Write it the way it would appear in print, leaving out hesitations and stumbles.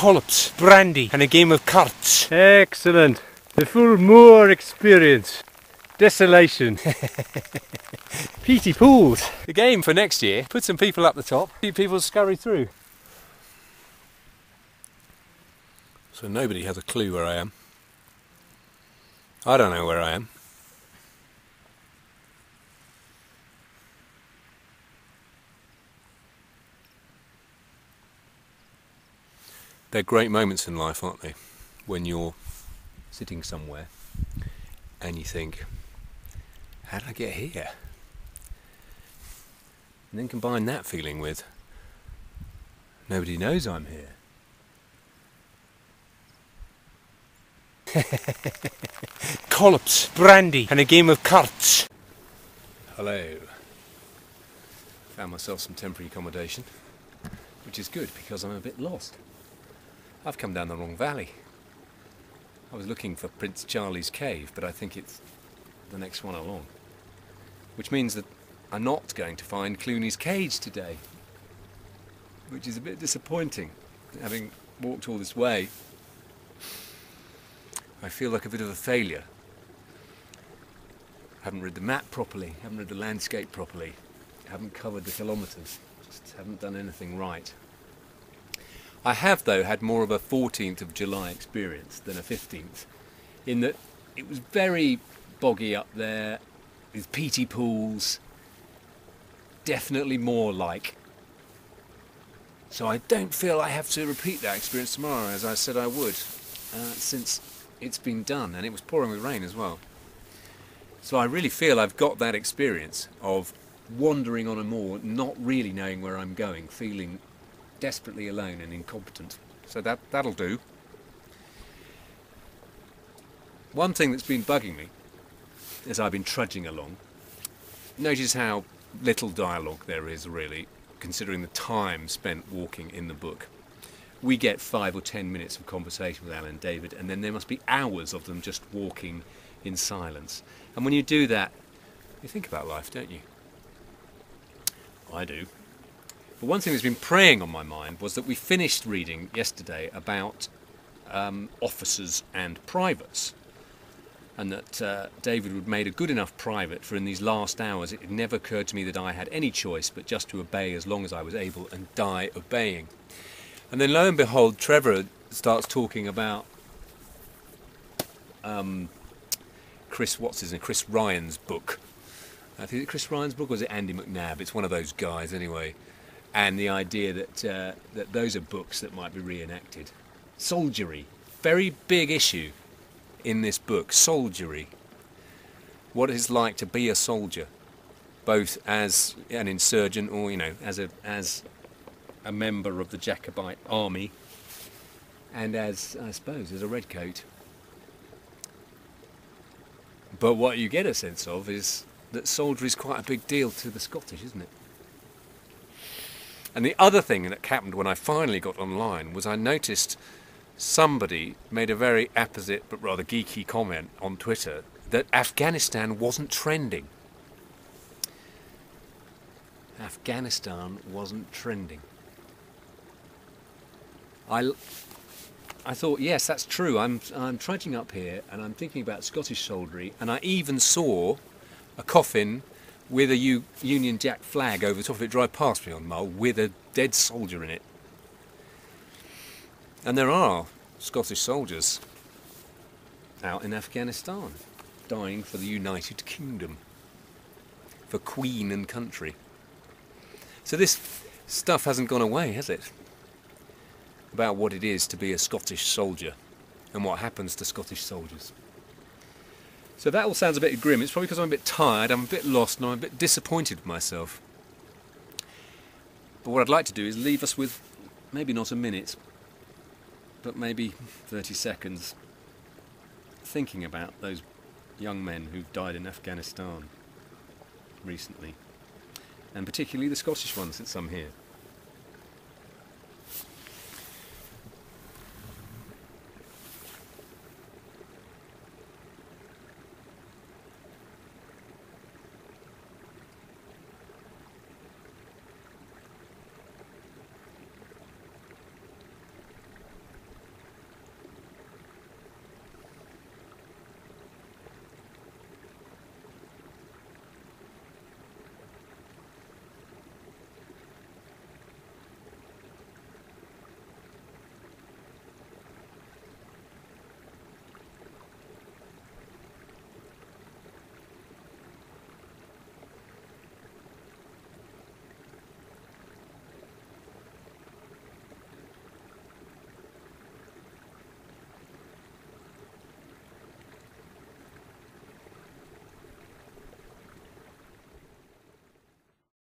collops, brandy and a game of cards. Excellent. The full moor experience. Desolation. Peaty pools. The game for next year, put some people up the top, people scurry through. So nobody has a clue where I am. I don't know where I am. They're great moments in life, aren't they? When you're sitting somewhere and you think, how did I get here? And then combine that feeling with, nobody knows I'm here. Collops, brandy and a game of cards. Hello. Found myself some temporary accommodation, which is good because I'm a bit lost. I've come down the wrong valley. I was looking for Prince Charlie's Cave, but I think it's the next one along. Which means that I'm not going to find Clooney's cage today. Which is a bit disappointing. Having walked all this way, I feel like a bit of a failure. Haven't read the map properly, haven't read the landscape properly, haven't covered the kilometres, just haven't done anything right. I have, though, had more of a 14th of July experience than a 15th, in that it was very boggy up there, with peaty pools, definitely more like. So I don't feel I have to repeat that experience tomorrow, as I said I would, since it's been done, and it was pouring with rain as well. So I really feel I've got that experience of wandering on a moor, not really knowing where I'm going, feeling desperately alone and incompetent. So that'll do. One thing that's been bugging me as I've been trudging along, notice how little dialogue there is really, considering the time spent walking in the book. We get 5 or 10 minutes of conversation with Alan and David, and then there must be hours of them just walking in silence. And when you do that, you think about life, don't you? I do. But one thing that's been preying on my mind was that we finished reading yesterday about officers and privates, and that David had made a good enough private for in these last hours it never occurred to me that I had any choice but just to obey as long as I was able and die obeying. And then lo and behold, Trevor starts talking about Chris Ryan's book. I think it's Chris Ryan's book, or was it Andy McNabb? It's one of those guys anyway. And the idea that that those are books that might be reenacted. Soldiery, very big issue in this book. Soldiery, what it's like to be a soldier, both as an insurgent or as a member of the Jacobite army, and as I suppose as a redcoat. But what you get a sense of is that soldiery is quite a big deal to the Scottish, isn't it? And the other thing that happened when I finally got online was I noticed somebody made a very apposite but rather geeky comment on Twitter that Afghanistan wasn't trending. Afghanistan wasn't trending. I thought, yes, that's true. I'm trudging up here and I'm thinking about Scottish soldiery, and I even saw a coffin with a Union Jack flag over the top of it drive past me on Mull with a dead soldier in it. And there are Scottish soldiers out in Afghanistan dying for the United Kingdom, for Queen and country. So this stuff hasn't gone away, has it? About what it is to be a Scottish soldier and what happens to Scottish soldiers. So that all sounds a bit grim. It's probably because I'm a bit tired, I'm a bit lost, and I'm a bit disappointed with myself. But what I'd like to do is leave us with maybe not a minute, but maybe 30 seconds thinking about those young men who've died in Afghanistan recently, and particularly the Scottish ones, since I'm here.